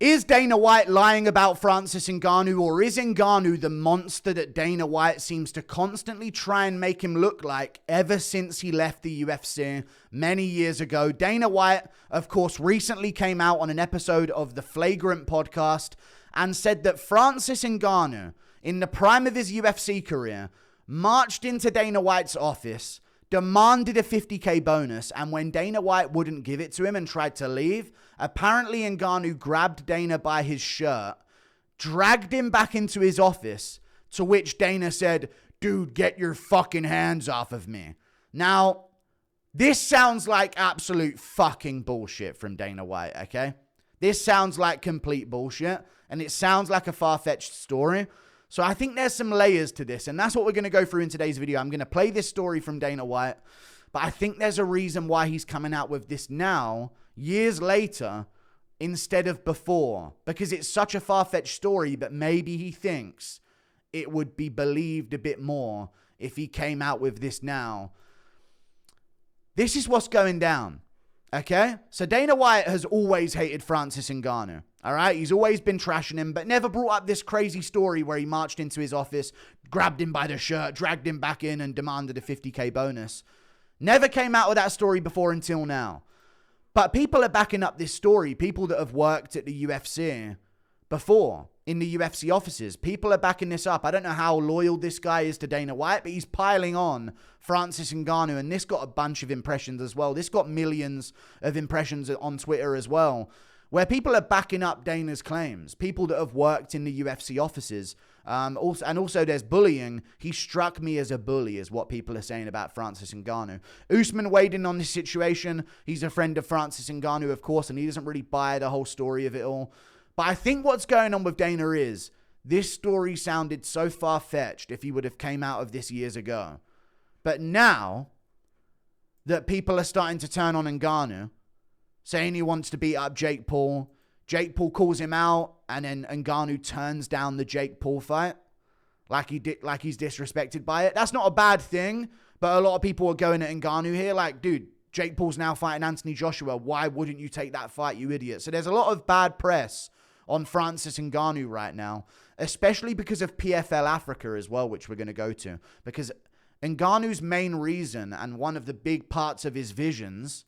Is Dana White lying about Francis Ngannou, or is Ngannou the monster that Dana White seems to constantly try and make him look like ever since he left the UFC many years ago? Dana White, of course, recently came out on an episode of the Flagrant podcast and said that Francis Ngannou, in the prime of his UFC career, marched into Dana White's office, demanded a $50K bonus, and when Dana White wouldn't give it to him and tried to leave, apparently Ngannou grabbed Dana by his shirt, dragged him back into his office, to which Dana said, "Dude, get your fucking hands off of me." Now, this sounds like absolute fucking bullshit from Dana White, okay? This sounds like complete bullshit, and it sounds like a far-fetched story. So I think there's some layers to this, and that's what we're going to go through in today's video. I'm going to play this story from Dana White, but I think there's a reason why he's coming out with this now, years later, instead of before, because it's such a far-fetched story, but maybe he thinks it would be believed a bit more if he came out with this now. This is what's going down, okay? So Dana White has always hated Francis Ngannou. All right, he's always been trashing him, but never brought up this crazy story where he marched into his office, grabbed him by the shirt, dragged him back in, and demanded a $50K bonus. Never came out with that story before until now. But people are backing up this story. People that have worked at the UFC before, in the UFC offices. People are backing this up. I don't know how loyal this guy is to Dana White, but he's piling on Francis Ngannou, and this got a bunch of impressions as well. This got millions of impressions on Twitter as well, where people are backing up Dana's claims. People that have worked in the UFC offices. Also there's bullying. He struck me as a bully, is what people are saying about Francis Ngannou. Usman weighed in on this situation. He's a friend of Francis Ngannou, of course, and he doesn't really buy the whole story of it all. But I think what's going on with Dana is, this story sounded so far-fetched if he would have came out of this years ago. But now that people are starting to turn on Ngannou, saying he wants to beat up Jake Paul. Jake Paul calls him out, and then Ngannou turns down the Jake Paul fight, like he's disrespected by it. That's not a bad thing, but a lot of people are going at Ngannou here, like, dude, Jake Paul's now fighting Anthony Joshua. Why wouldn't you take that fight, you idiot? So there's a lot of bad press on Francis Ngannou right now, especially because of PFL Africa as well, which we're going to go to, because Ngannou's main reason and one of the big parts of his visions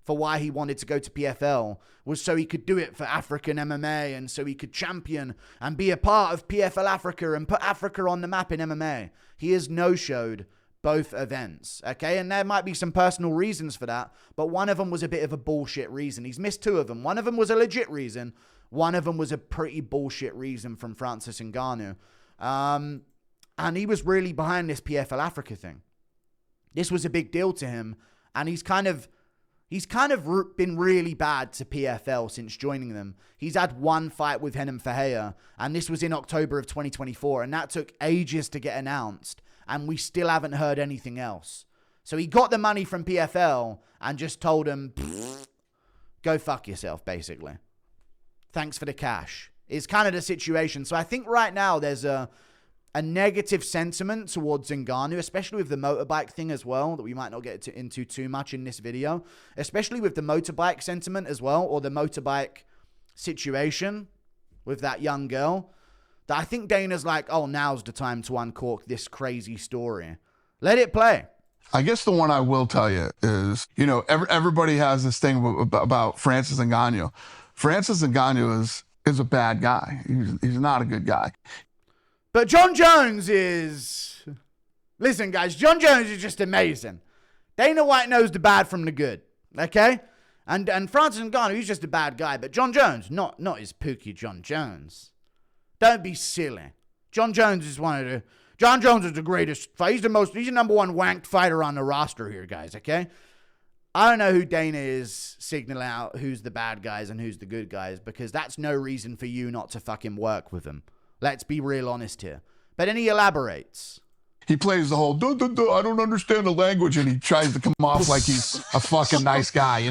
for why he wanted to go to PFL was so he could do it for African MMA, and so he could champion and be a part of PFL Africa and put Africa on the map in MMA. He has no-showed both events, okay? And there might be some personal reasons for that, but one of them was a bit of a bullshit reason. He's missed two of them. One of them was a legit reason. One of them was a pretty bullshit reason from Francis Ngannou. And he was really behind this PFL Africa thing. This was a big deal to him, and he's kind of been really bad to PFL since joining them. He's had one fight with Renan Ferreira, and this was in October of 2024, and that took ages to get announced, and we still haven't heard anything else. So he got the money from PFL and just told him, go fuck yourself, basically. Thanks for the cash. It's kind of the situation. So I think right now there's a negative sentiment towards Ngannou, especially with the motorbike thing as well, that we might not get into too much in this video, especially with the motorbike sentiment as well, or the motorbike situation with that young girl, that I think Dana's like, oh, now's the time to uncork this crazy story. Let it play. I guess the one I will tell you is, everybody has this thing about Francis Ngannou. Francis Ngannou is a bad guy. He's not a good guy. But John Jones is... Listen, guys, John Jones is just amazing. Dana White knows the bad from the good, okay? And Francis Ngannou, he's just a bad guy. But John Jones, not his pookie John Jones. Don't be silly. John Jones is John Jones is the greatest fighter. He's the number one wanked fighter on the roster here, guys, okay? I don't know who Dana is signaling out who's the bad guys and who's the good guys, because that's no reason for you not to fucking work with them. Let's be real honest here. But then he elaborates. He plays the whole, I don't understand the language, and he tries to come off like he's a fucking nice guy,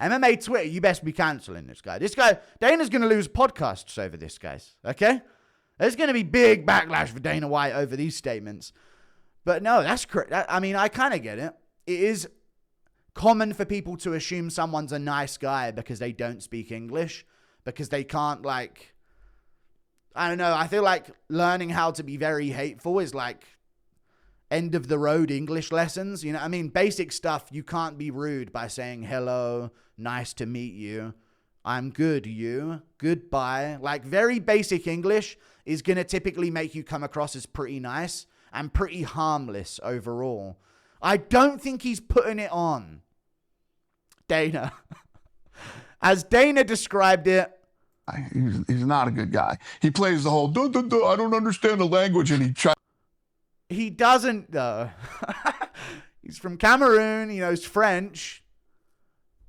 MMA Twitter, you best be cancelling this guy. Dana's going to lose podcasts over this, guys. Okay? There's going to be big backlash for Dana White over these statements. But no, that's correct. I mean, I kind of get it. It is common for people to assume someone's a nice guy because they don't speak English, because they can't, like, I don't know. I feel like learning how to be very hateful is like end of the road English lessons. You know what I mean? Basic stuff. You can't be rude by saying hello, nice to meet you, I'm good, you, goodbye. Like, very basic English is going to typically make you come across as pretty nice and pretty harmless overall. I don't think he's putting it on Dana. As Dana described it, he's not a good guy. He plays the whole, I don't understand the language, and he doesn't, though. He's from Cameroon, he knows French.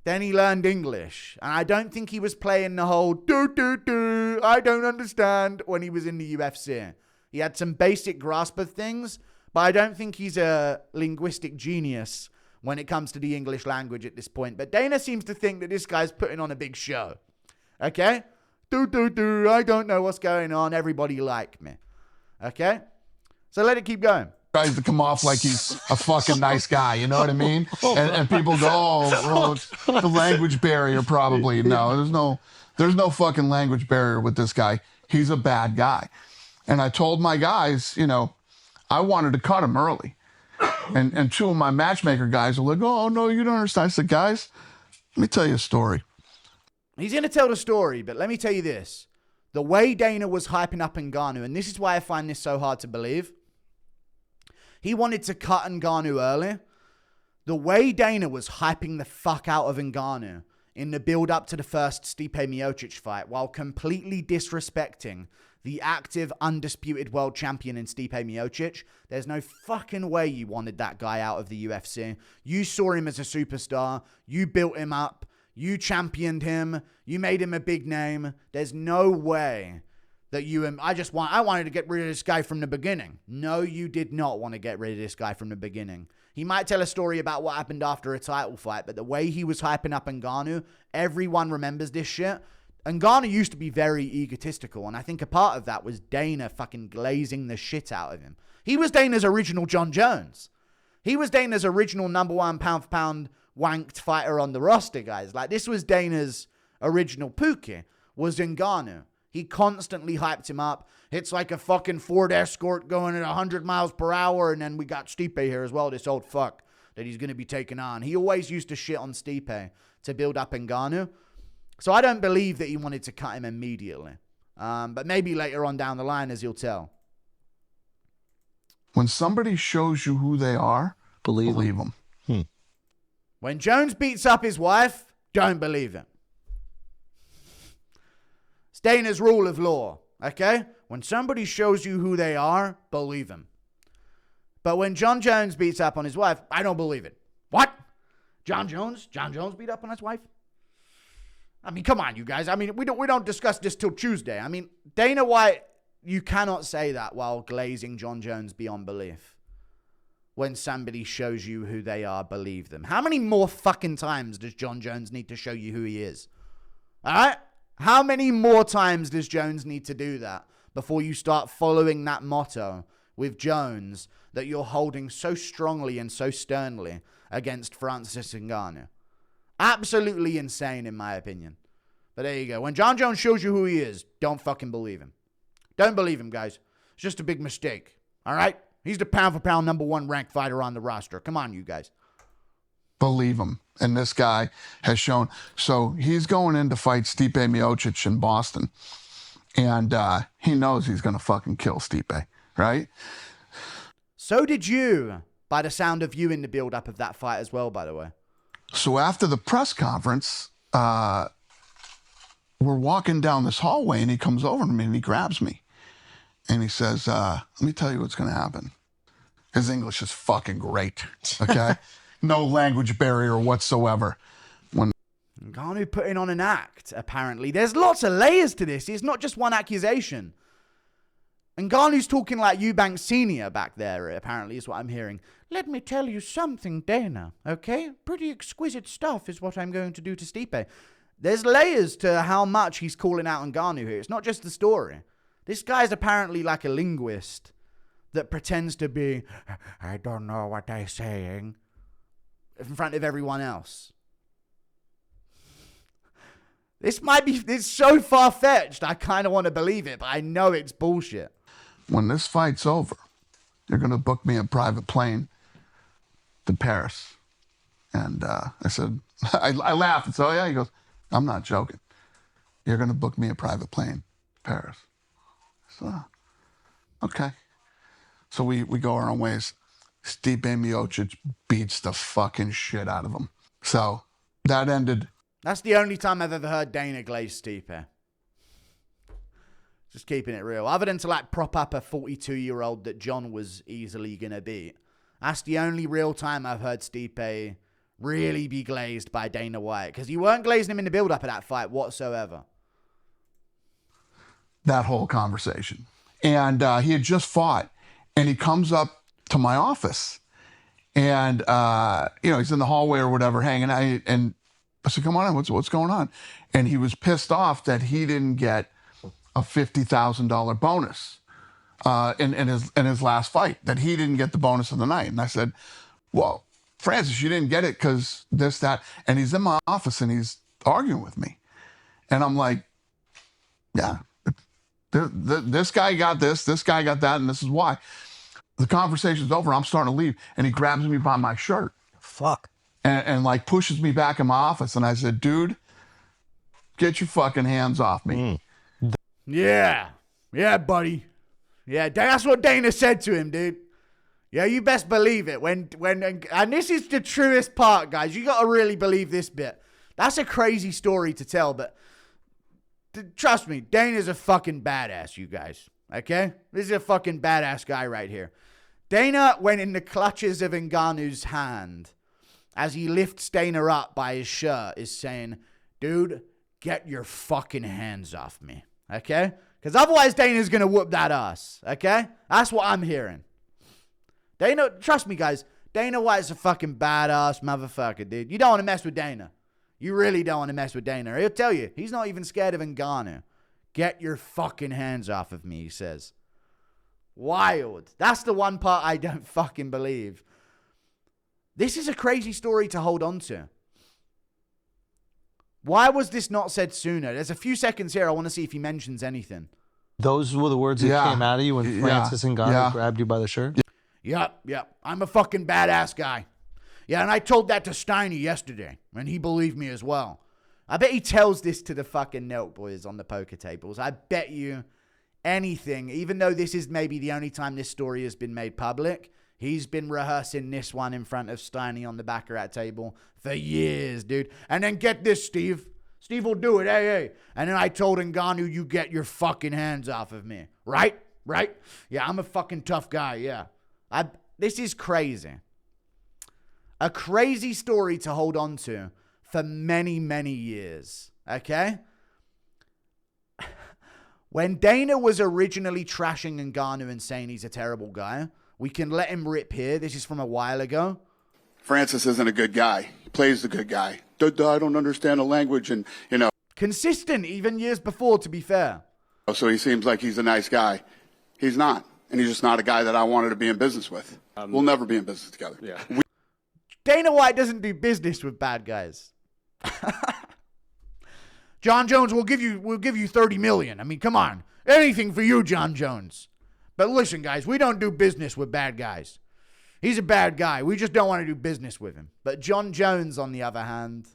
Then he learned English. And I don't think he was playing the whole I don't understand when he was in the UFC. He had some basic grasp of things, but I don't think he's a linguistic genius when it comes to the English language at this point. But Dana seems to think that this guy's putting on a big show. Okay? I don't know what's going on. Everybody like me. Okay? So let it keep going. Tries to come off like he's a fucking nice guy, you know what I mean? And people go, oh, it's the language barrier probably. No, there's no fucking language barrier with this guy. He's a bad guy. And I told my guys, I wanted to cut him early. And two of my matchmaker guys were like, oh, no, you don't understand. I said, guys, let me tell you a story. He's going to tell the story, but let me tell you this. The way Dana was hyping up Ngannou, and this is why I find this so hard to believe, he wanted to cut Ngannou early. The way Dana was hyping the fuck out of Ngannou in the build-up to the first Stipe Miocic fight, while completely disrespecting the active, undisputed world champion in Stipe Miocic, there's no fucking way you wanted that guy out of the UFC. You saw him as a superstar. You built him up. You championed him. You made him a big name. There's no way that I wanted to get rid of this guy from the beginning. No, you did not want to get rid of this guy from the beginning. He might tell a story about what happened after a title fight, but the way he was hyping up Ngannou, everyone remembers this shit. Ngannou used to be very egotistical, and I think a part of that was Dana fucking glazing the shit out of him. He was Dana's original John Jones. He was Dana's original number one pound for pound wanked fighter on the roster, guys. Like, this was Dana's original Pookie, was Ngannou. He constantly hyped him up. It's like a fucking Ford Escort going at 100 miles per hour, and then we got Stipe here as well, this old fuck that he's going to be taking on. He always used to shit on Stipe to build up Ngannou. So I don't believe that he wanted to cut him immediately. But maybe later on down the line, as you'll tell. When somebody shows you who they are, believe them. When Jones beats up his wife, don't believe him. It's Dana's rule of law, okay? When somebody shows you who they are, believe him. But when John Jones beats up on his wife, I don't believe it. What? John Jones beat up on his wife? I mean, come on, you guys. I mean, we don't discuss this till Tuesday. I mean, Dana White, you cannot say that while glazing John Jones beyond belief. When somebody shows you who they are, believe them. How many more fucking times does John Jones need to show you who he is? All right? How many more times does Jones need to do that before you start following that motto with Jones that you're holding so strongly and so sternly against Francis Ngannou? Absolutely insane, in my opinion. But there you go. When John Jones shows you who he is, don't fucking believe him. Don't believe him, guys. It's just a big mistake. All right? He's the pound-for-pound number one ranked fighter on the roster. Come on, you guys. Believe him. And this guy has shown. So he's going in to fight Stipe Miocic in Boston. And he knows he's going to fucking kill Stipe, right? So did you, by the sound of you in the build-up of that fight as well, by the way. So after the press conference, we're walking down this hallway, and he comes over to me, and he grabs me. And he says, let me tell you what's going to happen. His English is fucking great, okay? No language barrier whatsoever. Ngannou putting on an act, apparently. There's lots of layers to this. It's not just one accusation. Ngannou's talking like Eubank Sr. back there, apparently, is what I'm hearing. Let me tell you something, Dana, okay? Pretty exquisite stuff is what I'm going to do to Stipe. There's layers to how much he's calling out Ngannou here. It's not just the story. This guy's apparently like a linguist that pretends to be, I don't know what they're saying. in front of everyone else. It's so far-fetched. I kind of want to believe it, but I know it's bullshit. When this fight's over, you're going to book me a private plane to Paris. And I said, I laughed and said, oh yeah? He goes, I'm not joking. You're going to book me a private plane to Paris. So, okay. So we go our own ways. Stipe Miocic beats the fucking shit out of him. So that ended. That's the only time I've ever heard Dana glaze Stipe. Just keeping it real. Other than to like prop up a 42-year-old that John was easily going to beat. That's the only real time I've heard Stipe really be glazed by Dana White. Because you weren't glazing him in the build-up of that fight whatsoever. That whole conversation. And he had just fought. And he comes up to my office. And, he's in the hallway or whatever hanging out. And I said, come on in, what's going on? And he was pissed off that he didn't get a $50,000 bonus in his last fight, that he didn't get the bonus of the night. And I said, well, Francis, you didn't get it because this, that. And he's in my office and he's arguing with me. And I'm like, yeah, this guy got this guy got that, and this is why. The conversation's over. I'm starting to leave. And he grabs me by my shirt. Fuck. And like pushes me back in my office. And I said, dude, get your fucking hands off me. Yeah. Yeah, buddy. Yeah, that's what Dana said to him, dude. Yeah, you best believe it. And this is the truest part, guys. You got to really believe this bit. That's a crazy story to tell, but trust me, Dana's a fucking badass, you guys. Okay? This is a fucking badass guy right here. Dana went in the clutches of Ngannou's hand as he lifts Dana up by his shirt, is saying, dude, get your fucking hands off me. Okay? Because otherwise Dana's going to whoop that ass. Okay? That's what I'm hearing. Dana, trust me, guys. Dana White's a fucking badass motherfucker, dude. You don't want to mess with Dana. You really don't want to mess with Dana. He'll tell you. He's not even scared of Ngannou. Get your fucking hands off of me, he says. Wild. That's the one part I don't fucking believe. This is a crazy story to hold on to. Why was this not said sooner? There's a few seconds here. I want to see if he mentions anything. Those were the words that came out of you when Francis Ngannou grabbed you by the shirt? Yep. I'm a fucking badass guy. Yeah, and I told that to Steiny yesterday, and he believed me as well. I bet he tells this to the fucking Nelk boys on the poker tables. I bet you anything, even though this is maybe the only time this story has been made public, he's been rehearsing this one in front of Steiny on the baccarat table for years, dude. And then get this, Steve. Steve will do it, hey. And then I told Ngannou, you get your fucking hands off of me. Right? Yeah, I'm a fucking tough guy, yeah. This is crazy. A crazy story to hold on to for many, many years. Okay? When Dana was originally trashing Ngannou and saying he's a terrible guy, we can let him rip here. This is from a while ago. Francis isn't a good guy. He plays the good guy. I don't understand the language and, Consistent, even years before, to be fair. So he seems like he's a nice guy. He's not. And he's just not a guy that I wanted to be in business with. We'll never be in business together. Yeah. Dana White doesn't do business with bad guys. John Jones, we'll give you 30 million. I mean, come on. Anything for you, John Jones. But listen, guys, we don't do business with bad guys. He's a bad guy. We just don't want to do business with him. But John Jones, on the other hand,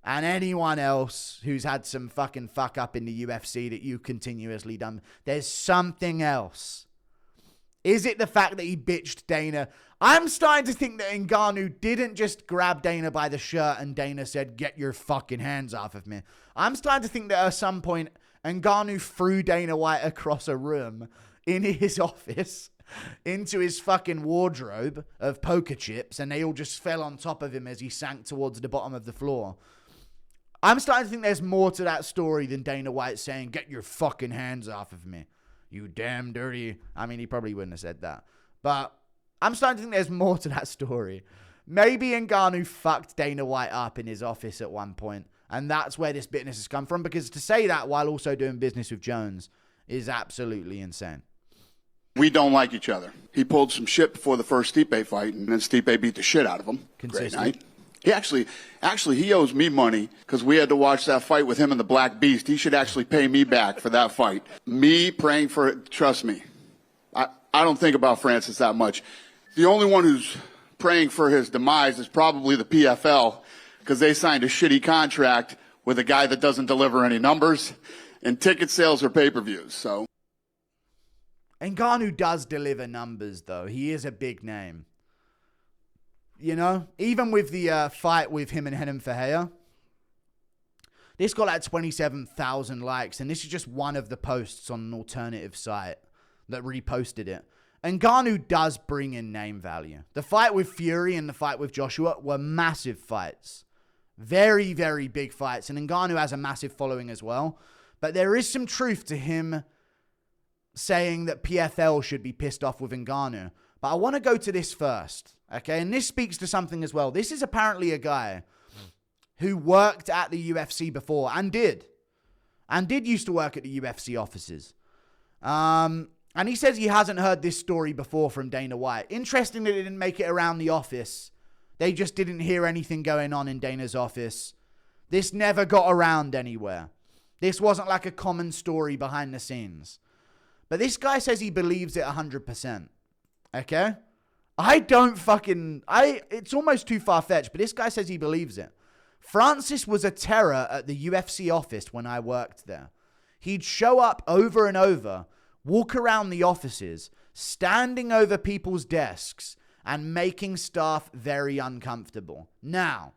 and anyone else who's had some fucking fuck up in the UFC that you continuously done, there's something else. Is it the fact that he bitched Dana? I'm starting to think that Ngannou didn't just grab Dana by the shirt and Dana said, get your fucking hands off of me. I'm starting to think that at some point, Ngannou threw Dana White across a room in his office into his fucking wardrobe of poker chips, and they all just fell on top of him as he sank towards the bottom of the floor. I'm starting to think there's more to that story than Dana White saying, get your fucking hands off of me. You damn dirty. I mean, he probably wouldn't have said that. But I'm starting to think there's more to that story. Maybe Ngannou fucked Dana White up in his office at one point, and that's where this bitterness has come from, because to say that while also doing business with Jones is absolutely insane. We don't like each other. He pulled some shit before the first Stipe fight, and then Stipe beat the shit out of him. Great night. He actually, he owes me money because we had to watch that fight with him and the Black Beast. He should actually pay me back for that fight. Me praying for it, trust me, I don't think about Francis that much. The only one who's praying for his demise is probably the PFL because they signed a shitty contract with a guy that doesn't deliver any numbers and ticket sales or pay-per-views, so. Ngannou does deliver numbers, though. He is a big name. You know, even with the fight with him and Henan Fahea, this got like 27,000 likes, and this is just one of the posts on an alternative site that reposted it. Ngannou does bring in name value. The fight with Fury and the fight with Joshua were massive fights. Very, very big fights, and Ngannou has a massive following as well. But there is some truth to him saying that PFL should be pissed off with Ngannou. But I want to go to this first, okay? And this speaks to something as well. This is apparently a guy who worked at the UFC before and did used to work at the UFC offices. And he says he hasn't heard this story before from Dana White. Interesting that it didn't make it around the office. They just didn't hear anything going on in Dana's office. This never got around anywhere. This wasn't like a common story behind the scenes. But this guy says he believes it 100%. Okay? It's almost too far-fetched, but this guy says he believes it. Francis was a terror at the UFC office when I worked there. He'd show up over and over, walk around the offices, standing over people's desks, and making staff very uncomfortable. Now,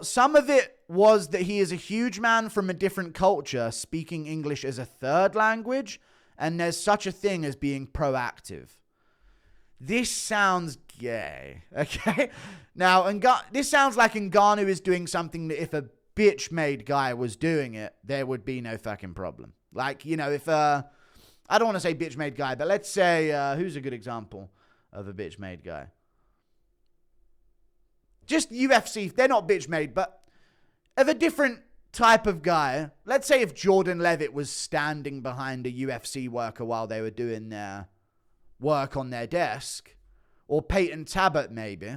some of it was that he is a huge man from a different culture speaking English as a third language, and there's such a thing as being proactive. This sounds gay, okay? Now, this sounds like Ngannou is doing something that if a bitch-made guy was doing it, there would be no fucking problem. Like, you know, if, I don't want to say bitch-made guy, but let's say, who's a good example of a bitch-made guy? Just UFC, they're not bitch-made, but of a different type of guy. Let's say if Jordan Levitt was standing behind a UFC worker while they were doing their work on their desk, or Peyton Tabott maybe,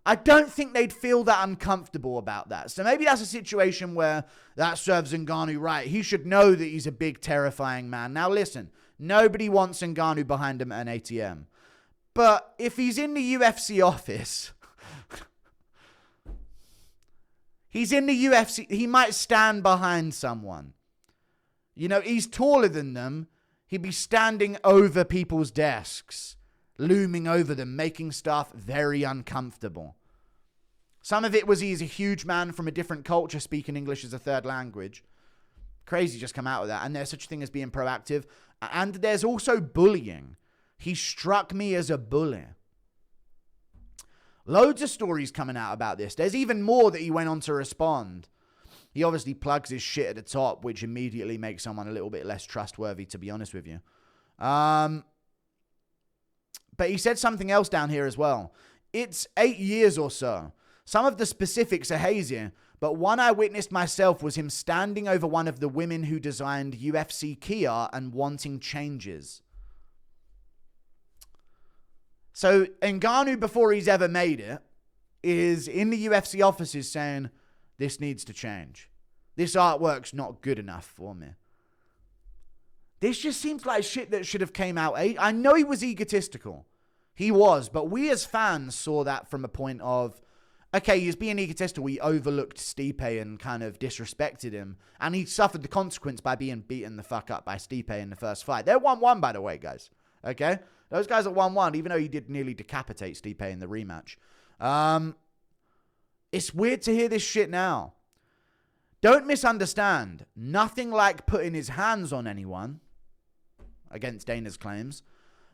I don't think they'd feel that uncomfortable about that. So maybe that's a situation where that serves Ngannou right. He should know that he's a big, terrifying man. Now listen, nobody wants Ngannou behind him at an ATM. But if he's in the UFC office... He's in the UFC. He might stand behind someone. You know, he's taller than them. He'd be standing over people's desks, looming over them, making staff very uncomfortable. Some of it was he's a huge man from a different culture speaking English as a third language. Crazy just come out of that. And there's such a thing as being proactive. And there's also bullying. He struck me as a bully. Loads of stories coming out about this. There's even more that he went on to respond. He obviously plugs his shit at the top, which immediately makes someone a little bit less trustworthy, to be honest with you. But he said something else down here as well. It's 8 years or so. Some of the specifics are hazy, but one I witnessed myself was him standing over one of the women who designed UFC Kia and wanting changes. So Ngannou, before he's ever made it, is in the UFC offices saying, this needs to change. This artwork's not good enough for me. This just seems like shit that should have came out. I know he was egotistical. He was, but we as fans saw that from a point of, okay, he was being egotistical. He overlooked Stipe and kind of disrespected him. And he suffered the consequence by being beaten the fuck up by Stipe in the first fight. They're 1-1, by the way, guys. Okay? Those guys are 1-1, even though he did nearly decapitate Stipe in the rematch. It's weird to hear this shit now. Don't misunderstand. Nothing like putting his hands on anyone, against Dana's claims.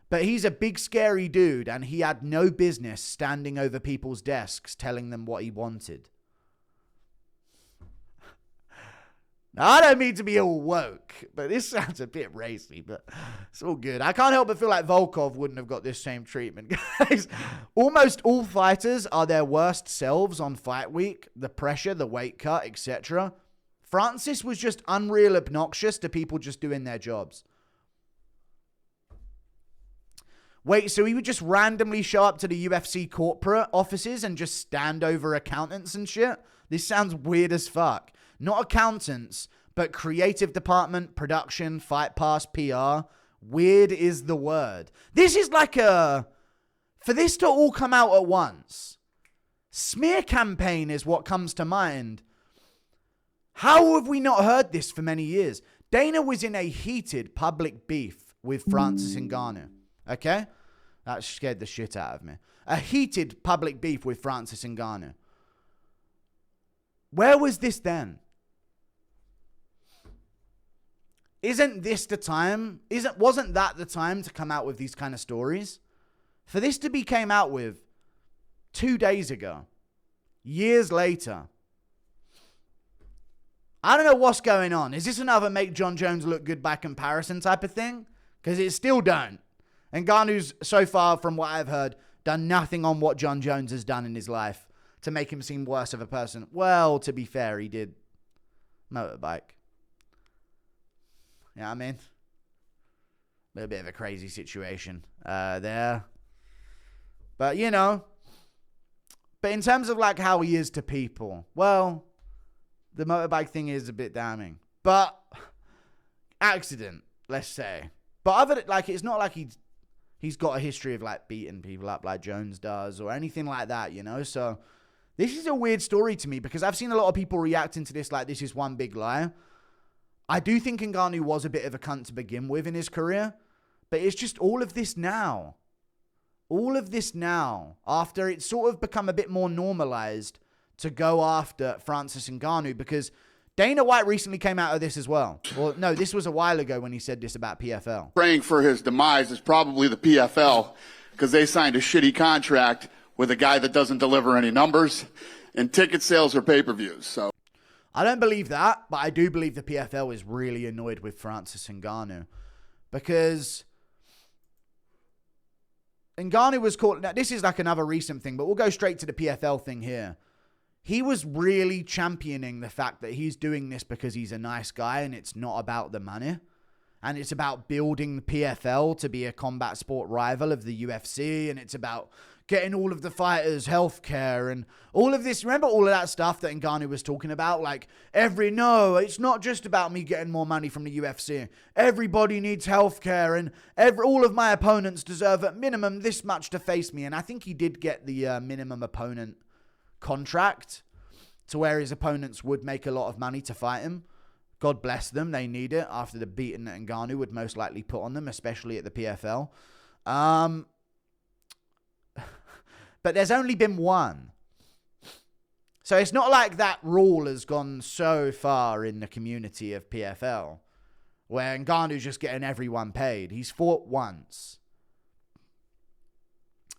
But he's a big, scary dude, and he had no business standing over people's desks telling them what he wanted. Now, I don't mean to be all woke, but this sounds a bit racy, but it's all good. I can't help but feel like Volkov wouldn't have got this same treatment, guys. Almost all fighters are their worst selves on fight week, the pressure, the weight cut, etc. Francis was just unreal obnoxious to people just doing their jobs. Wait, so he would just randomly show up to the UFC corporate offices and just stand over accountants and shit? This sounds weird as fuck. Not accountants, but creative department, production, fight pass, PR. Weird is the word. This is like for this to all come out at once. Smear campaign is what comes to mind. How have we not heard this for many years? Dana was in a heated public beef with Francis Ngannou. Okay? That scared the shit out of me. A heated public beef with Francis Ngannou. Where was this then? Isn't this the time? Wasn't that the time to come out with these kind of stories? For this to be came out with 2 days ago, years later. I don't know what's going on. Is this another make John Jones look good by comparison type of thing? Because it still don't. And Ngannou's, so far from what I've heard, done nothing on what John Jones has done in his life to make him seem worse of a person. Well, to be fair, he did motorbike. You know what I mean? A little bit of a crazy situation there. But, you know. But in terms of like how he is to people, well, the motorbike thing is a bit damning. But accident, let's say. But other than, like, it's not like he's got a history of like beating people up like Jones does or anything like that, you know? So this is a weird story to me because I've seen a lot of people reacting to this like this is one big lie. I do think Ngannou was a bit of a cunt to begin with in his career, but it's just all of this now. All of this now, after it's sort of become a bit more normalized to go after Francis Ngannou, because Dana White recently came out of this as well. Well, no, this was a while ago when he said this about PFL. Praying for his demise is probably the PFL because they signed a shitty contract with a guy that doesn't deliver any numbers and ticket sales or pay-per-views. So I don't believe that, but I do believe the PFL is really annoyed with Francis Ngannou because Ngannou was caught. Now, this is like another recent thing, but we'll go straight to the PFL thing here. He was really championing the fact that he's doing this because he's a nice guy and it's not about the money. And it's about building the PFL to be a combat sport rival of the UFC. And it's about getting all of the fighters healthcare and all of this. Remember all of that stuff that Ngannou was talking about? Like, no, it's not just about me getting more money from the UFC. Everybody needs healthcare and all of my opponents deserve at minimum this much to face me. And I think he did get the minimum opponent contract to where his opponents would make a lot of money to fight him. God bless them. They need it after the beating that Ngannou would most likely put on them, especially at the PFL. But there's only been one. So it's not like that rule has gone so far in the community of PFL where Ngannou's just getting everyone paid. He's fought once.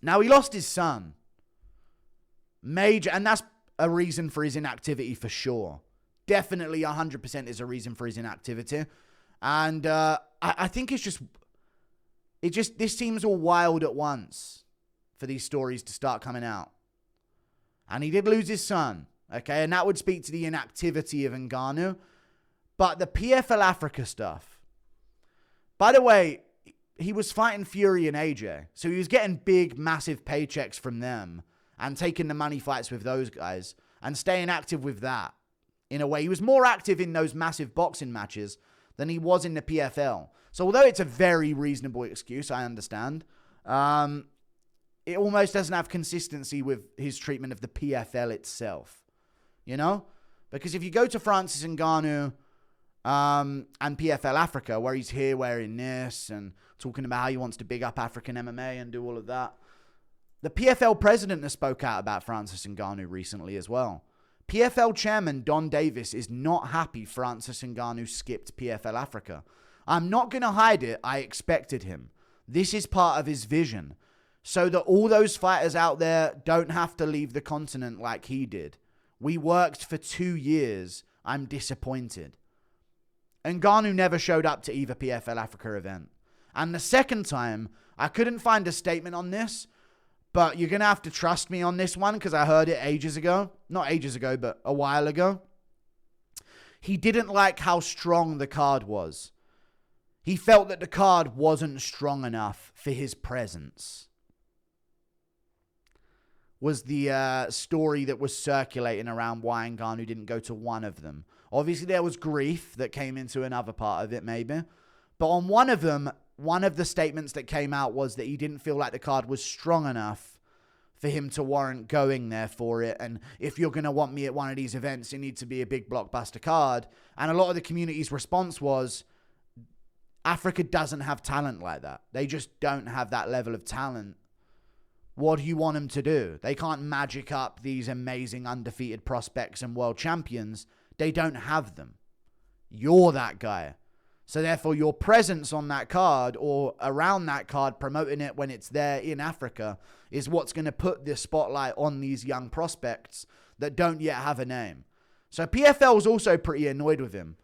Now, he lost his son. Major, and that's a reason for his inactivity for sure. Definitely 100% is a reason for his inactivity. And I think this seems all wild at once for these stories to start coming out. And he did lose his son, okay? And that would speak to the inactivity of Ngannou. But the PFL Africa stuff. By the way, he was fighting Fury and AJ. So he was getting big, massive paychecks from them and taking the money fights with those guys and staying active with that. In a way, he was more active in those massive boxing matches than he was in the PFL. So although it's a very reasonable excuse, I understand, it almost doesn't have consistency with his treatment of the PFL itself. You know? Because if you go to Francis Ngannou and PFL Africa, where he's here wearing this and talking about how he wants to big up African MMA and do all of that, the PFL president has spoke out about Francis Ngannou recently as well. PFL chairman Don Davis is not happy Francis Ngannou skipped PFL Africa. I'm not going to hide it. I expected him. This is part of his vision. So that all those fighters out there don't have to leave the continent like he did. We worked for 2 years. I'm disappointed. Ngannou never showed up to either PFL Africa event. And the second time, I couldn't find a statement on this, but you're going to have to trust me on this one because I heard it ages ago. Not ages ago, but a while ago. He didn't like how strong the card was. He felt that the card wasn't strong enough for his presence. Was the story that was circulating around why Ngannou didn't go to one of them. Obviously, there was grief that came into another part of it, maybe. But on one of them, one of the statements that came out was that he didn't feel like the card was strong enough for him to warrant going there for it. And if you're going to want me at one of these events, it needs to be a big blockbuster card. And a lot of the community's response was, Africa doesn't have talent like that. They just don't have that level of talent. What do you want them to do? They can't magic up these amazing undefeated prospects and world champions. They don't have them. You're that guy. So therefore, your presence on that card or around that card, promoting it when it's there in Africa, is what's going to put the spotlight on these young prospects that don't yet have a name. So PFL's also pretty annoyed with him.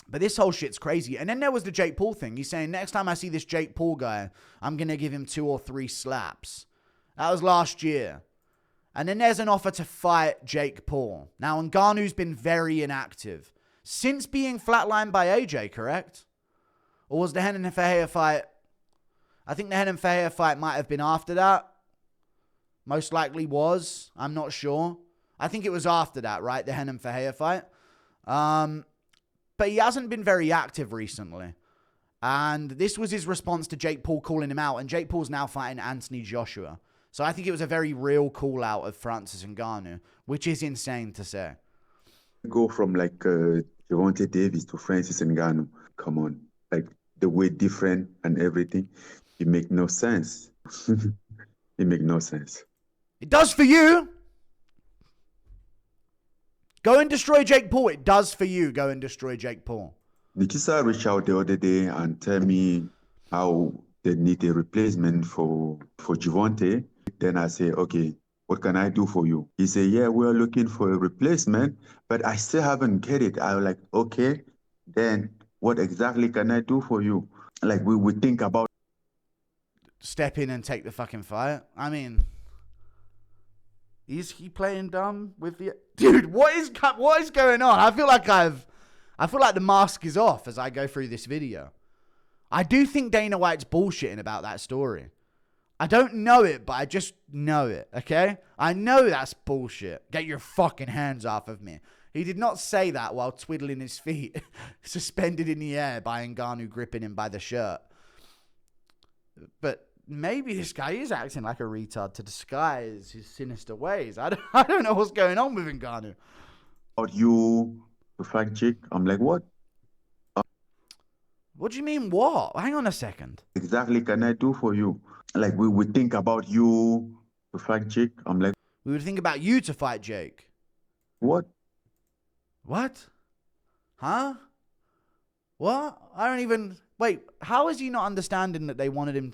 But this whole shit's crazy. And then there was the Jake Paul thing. He's saying, next time I see this Jake Paul guy, I'm going to give him 2 or 3 slaps. That was last year. And then there's an offer to fight Jake Paul. Now, Ngannou's been very inactive since being flatlined by AJ, correct? Or was the Henan Fahea fight? I think the Henan Fahea fight might have been after that. Most likely was. I'm not sure. I think it was after that, right? The Henan Fahea fight. But he hasn't been very active recently. And this was his response to Jake Paul calling him out. And Jake Paul's now fighting Anthony Joshua. So I think it was a very real call out of Francis Ngannou, which is insane to say. Go from like Gervonta Davis to Francis Ngannou. Come on. Like the way different and everything. It make no sense. It make no sense. It does for you. Go and destroy Jake Paul. It does for you. Go and destroy Jake Paul. Nikisa reached out the other day and tell me how they need a replacement for Gervonta. Then I say, okay, what can I do for you? He said, yeah, we're looking for a replacement, but I still haven't get it. I was like, okay, then what exactly can I do for you? Like we would think about. Step in and take the fucking fight. I mean, is he playing dumb with the dude? What is going on? I feel like the mask is off as I go through this video. I do think Dana White's bullshitting about that story. I don't know it, but I just know it, okay? I know that's bullshit. Get your fucking hands off of me. He did not say that while twiddling his feet, suspended in the air by Ngannou gripping him by the shirt. But maybe this guy is acting like a retard to disguise his sinister ways. I don't know what's going on with Ngannou. About you, the fact check. I'm like, what? What do you mean, what? Hang on a second. Exactly can I do for you? Like, we would think about you to fight Jake. I'm like, we would think about you to fight Jake. What? What? Huh? What? I don't even... Wait, how is he not understanding that they wanted him...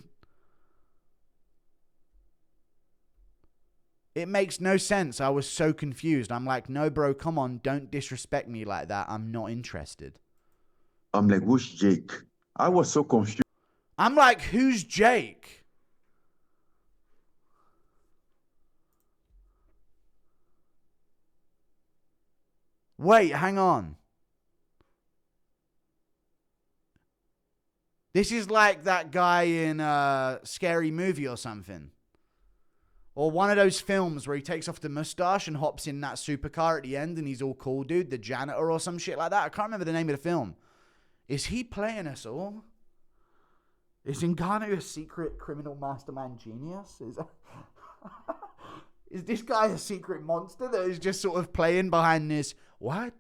It makes no sense. I was so confused. I'm like, no, bro, come on. Don't disrespect me like that. I'm not interested. I'm like, who's Jake? I was so confused. I'm like, who's Jake? Wait, hang on. This is like that guy in a Scary Movie or something. Or one of those films where he takes off the mustache and hops in that supercar at the end and he's all cool, dude. The janitor or some shit like that. I can't remember the name of the film. Is he playing us all? Is Ngannou a secret criminal mastermind genius? Is this guy a secret monster that is just sort of playing behind this? What?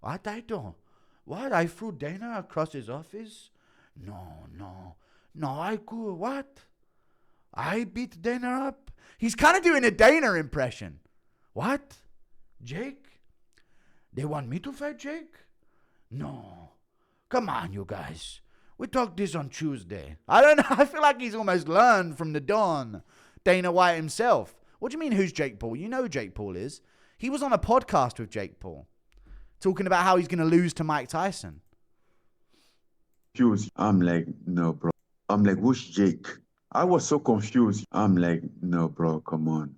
What I do? What? I threw Dana across his office? No, I could. What? I beat Dana up? He's kind of doing a Dana impression. What? Jake? They want me to fight Jake? No. Come on, you guys. We talked this on Tuesday. I don't know. I feel like he's almost learned from the Don, Dana White himself. What do you mean, who's Jake Paul? You know who Jake Paul is. He was on a podcast with Jake Paul, talking about how he's going to lose to Mike Tyson. I'm like, no, bro. I'm like, who's Jake? I was so confused. I'm like, no, bro, come on.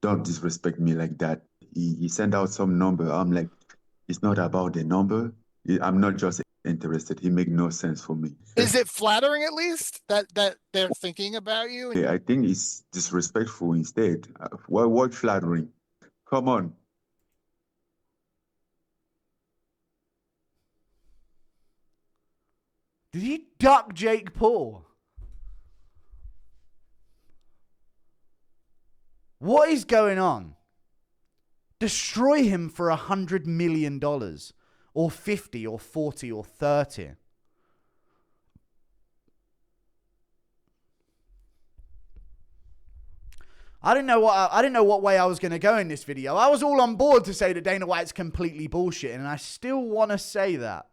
Don't disrespect me like that. He sent out some number. I'm like, it's not about the number. I'm not just interested. He make no sense for me. Is it flattering at least that they're thinking about you? Yeah, I think it's disrespectful instead. What flattering? Come on. Did he duck Jake Paul? What is going on? Destroy him for $100 million or 50 or 40 or 30. I didn't know what way I was going to go in this video. I was all on board to say that Dana White's completely bullshit, and I still want to say that.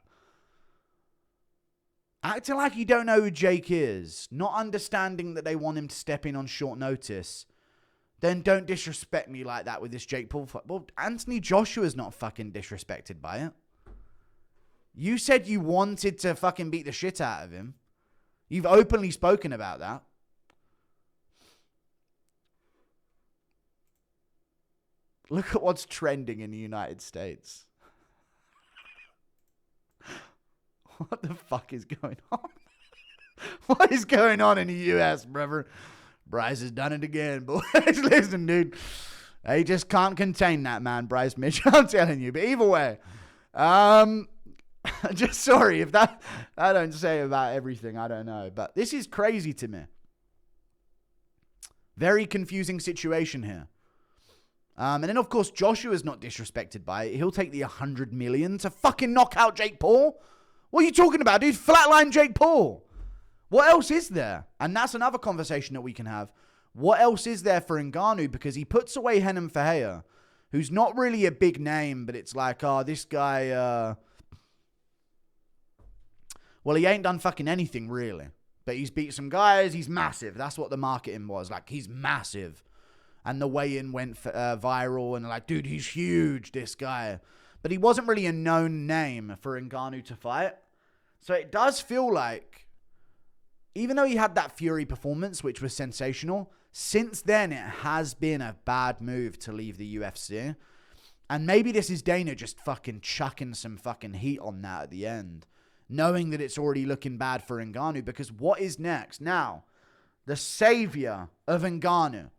Acting like you don't know who Jake is, not understanding that they want him to step in on short notice, then don't disrespect me like that with this Jake Paul fight. Well, Anthony Joshua's not fucking disrespected by it. You said you wanted to fucking beat the shit out of him. You've openly spoken about that. Look at what's trending in the United States. What the fuck is going on? What is going on in the US, brother? Bryce has done it again, boys. Listen, dude. He just can't contain that man, Bryce Mitchell. I'm telling you. But either way, just sorry if that I don't say about everything. I don't know. But this is crazy to me. Very confusing situation here. And then, of course, Joshua's not disrespected by it. He'll take the $100 million to fucking knock out Jake Paul. What are you talking about, dude? Flatline Jake Paul. What else is there? And that's another conversation that we can have. What else is there for Ngannou? Because he puts away Renan Ferreira, who's not really a big name, but it's like, oh, this guy, well, he ain't done fucking anything, really. But he's beat some guys. He's massive. That's what the marketing was. Like, he's massive. And the weigh-in went viral. And like, dude, he's huge, this guy. But he wasn't really a known name for Ngannou to fight. So it does feel like, even though he had that Fury performance, which was sensational, since then it has been a bad move to leave the UFC. And maybe this is Dana just fucking chucking some fucking heat on that at the end, knowing that it's already looking bad for Ngannou, because what is next? Now, the savior of Ngannou,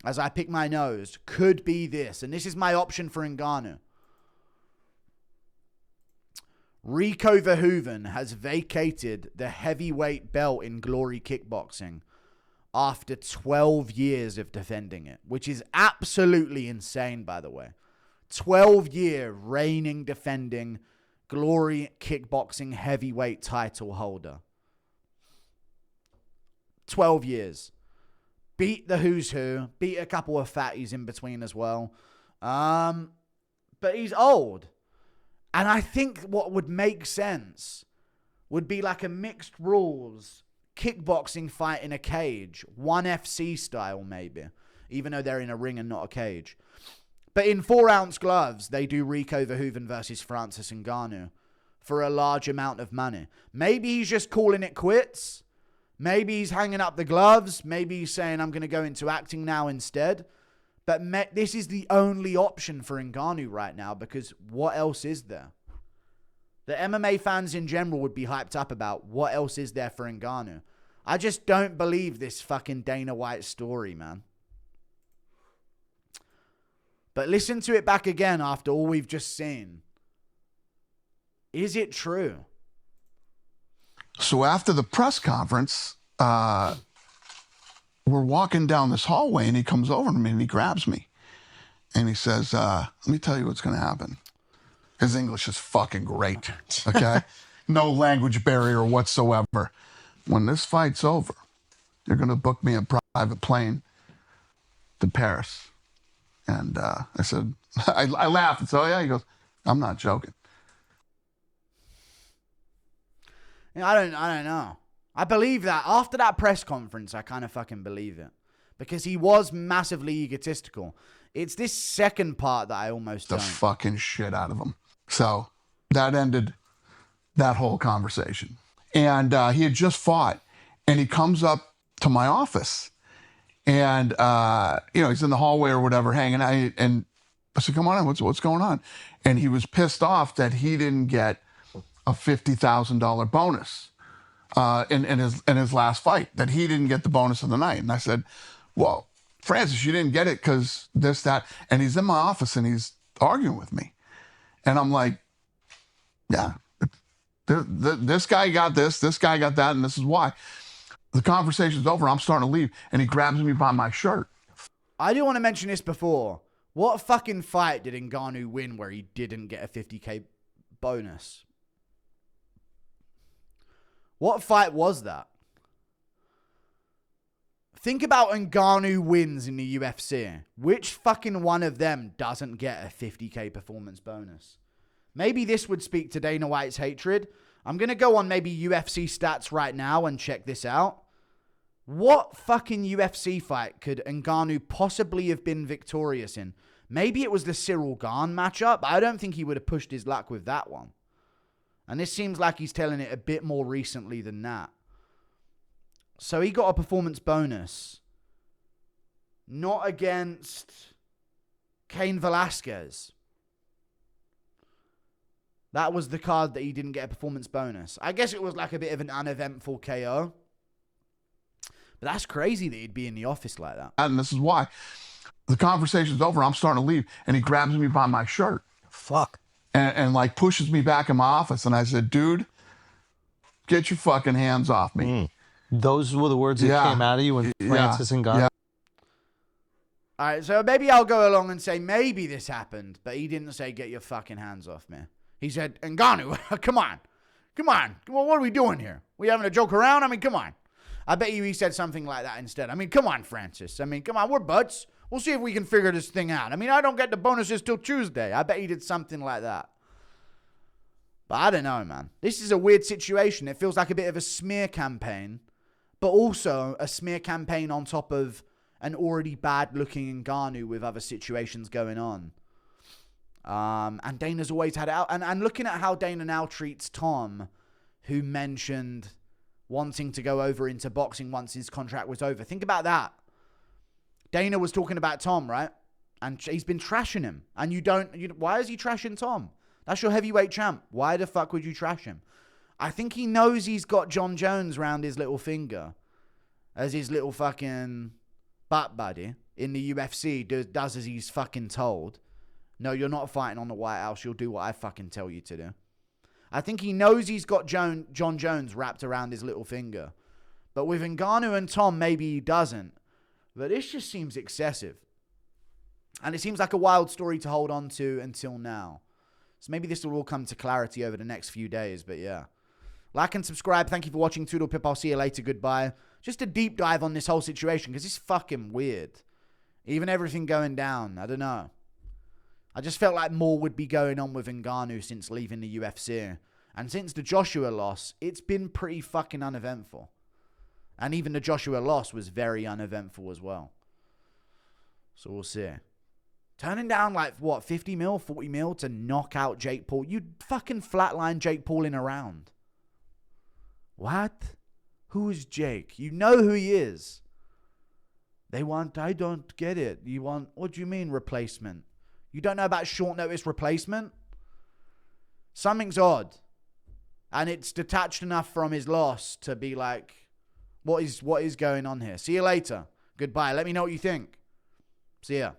as I pick my nose, could be this. And this is my option for Ngannou. Rico Verhoeven has vacated the heavyweight belt in Glory Kickboxing after 12 years of defending it, which is absolutely insane, by the way. 12-year reigning, defending Glory Kickboxing heavyweight title holder. 12 years. Beat the who's who. Beat a couple of fatties in between as well. But he's old. And I think what would make sense would be like a mixed rules kickboxing fight in a cage. 1FC style, maybe. Even though they're in a ring and not a cage. But in 4-ounce gloves, they do Rico Verhoeven versus Francis Ngannou for a large amount of money. Maybe he's just calling it quits. Maybe he's hanging up the gloves. Maybe he's saying, I'm going to go into acting now instead. But this is the only option for Ngannou right now, because what else is there? The MMA fans in general would be hyped up about what else is there for Ngannou. I just don't believe this fucking Dana White story, man. But listen to it back again after all we've just seen. Is it true? So after the press conference, we're walking down this hallway, and he comes over to me and he grabs me. And he says, let me tell you what's going to happen. His English is fucking great, okay? No language barrier whatsoever. When this fight's over, you're going to book me a private plane to Paris. And I said, I laughed and said, oh, yeah. He goes, I'm not joking. I don't know. I believe that. After that press conference, I kind of fucking believe it. Because he was massively egotistical. It's this second part that I almost don't. The fucking shit out of him. So that ended that whole conversation. And he had just fought. And he comes up to my office. And, he's in the hallway or whatever hanging out. And I said, come on in. What's going on? And he was pissed off that he didn't get a $50,000 bonus in his last fight, that he didn't get the bonus of the night. And I said, well, Francis, you didn't get it because this, that. And he's in my office and he's arguing with me. And I'm like, yeah, this guy got this guy got that, and this is why. The conversation's over. I'm starting to leave. And he grabs me by my shirt. I do want to mention this before. What fucking fight did Ngannou win where he didn't get a 50K bonus? What fight was that? Think about Ngannou wins in the UFC. Which fucking one of them doesn't get a 50K performance bonus? Maybe this would speak to Dana White's hatred. I'm going to go on maybe UFC stats right now and check this out. What fucking UFC fight could Ngannou possibly have been victorious in? Maybe it was the Cyril Gane matchup. I don't think he would have pushed his luck with that one. And this seems like he's telling it a bit more recently than that. So he got a performance bonus. Not against Cain Velasquez. That was the card that he didn't get a performance bonus. I guess it was like a bit of an uneventful KO. But that's crazy that he'd be in the office like that. And this is why. The conversation's over. I'm starting to leave. And he grabs me by my shirt. Fuck. And like pushes me back in my office. And I said, dude, get your fucking hands off me. Those were the words that came out of you when Francis Ngannou. Yeah. All right, so maybe I'll go along and say maybe this happened. But he didn't say get your fucking hands off me. He said, Ngannou, come on. What are we doing here? We having a joke around? I mean, come on. I bet you he said something like that instead. I mean, come on, Francis. I mean, come on, we're buds. We'll see if we can figure this thing out. I mean, I don't get the bonuses till Tuesday. I bet he did something like that. But I don't know, man. This is a weird situation. It feels like a bit of a smear campaign, but also a smear campaign on top of an already bad-looking Ngannou with other situations going on. And Dana's always had it out. And looking at how Dana now treats Tom, who mentioned wanting to go over into boxing once his contract was over. Think about that. Dana was talking about Tom, right? And he's been trashing him. And why is he trashing Tom? That's your heavyweight champ. Why the fuck would you trash him? I think he knows he's got John Jones round his little finger as his little fucking butt buddy in the UFC does as he's fucking told. No, you're not fighting on the White House. You'll do what I fucking tell you to do. I think he knows he's got John Jones wrapped around his little finger. But with Ngannou and Tom, maybe he doesn't. But this just seems excessive. And it seems like a wild story to hold on to until now. So maybe this will all come to clarity over the next few days. But yeah. Like and subscribe. Thank you for watching. Toodle Pip. I'll see you later. Goodbye. Just a deep dive on this whole situation because it's fucking weird. Even everything going down. I don't know. I just felt like more would be going on with Ngannou since leaving the UFC. And since the Joshua loss, it's been pretty fucking uneventful. And even the Joshua loss was very uneventful as well. So we'll see. Turning down like, what, 50 mil, 40 mil to knock out Jake Paul? You'd fucking flatline Jake Paul in a round. What? Who is Jake? You know who he is. I don't get it. What do you mean replacement? You don't know about short notice replacement? Something's odd. And it's detached enough from his loss to be like, what is going on here? See you later. Goodbye. Let me know what you think. See ya.